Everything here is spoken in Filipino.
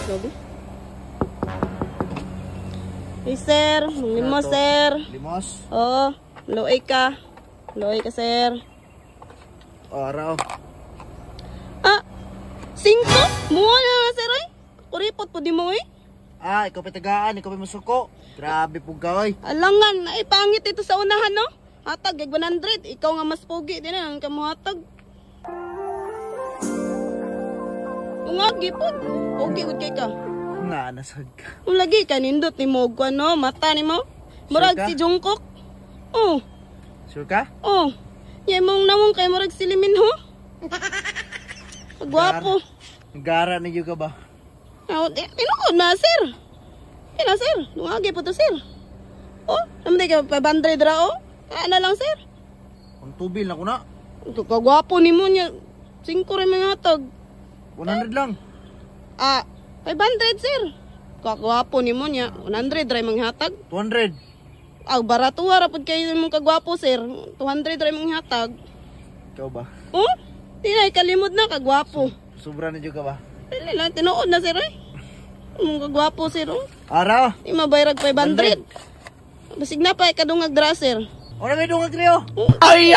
Gabi. Hey, sir. Limos, sir. Limos? Oo. Loay ka. Loay ka, sir. Araw. Ah, 5? Muha na nga, sir, ay. Kuripot po di mo, eh. Ikaw pitagaan, ikaw masuko. Grabe po ka, oy. Alangan, ay pangit ito sa unahan, no? Hatag, 100. Ikaw nga mas pogi. Di na, ang kamuhatag. Ungagi po. Pogi, good kay ka. Nasag ka. Lagi ka, nindot ni mo, ano, mata ni mo. Murag Sure ka? si Jungkook. Oh, Sure ka? oh. Yan mong namong kay murag si Limin, ho. Gwapo. Gara na yung ka ba? Tinuod na, sir. Kaya sir, ungagi po to, sir. Oh, naman ka, 500 ra, oh. Ano lang, sir. Ang tubil na ko na. Kagwapo ni mo niya. 5 rin mga hatag. 100 lang. 500, sir. Kagwapo ni mo niya. 100 rin mga hatag. 200. Barato harapod kayo mong kagwapo, sir. 200 rin mga hatag. Ikaw ba? Oh, tinay kalimod na, kagwapo. Sobra na yung ka ba? Dili lang, tinuod na, sir, eh. Kagwapo, sir, oh. Araw. Di mabayrag 500. Basig na pa, kadungag dra, sir. Ora may dungag niyo. Ay,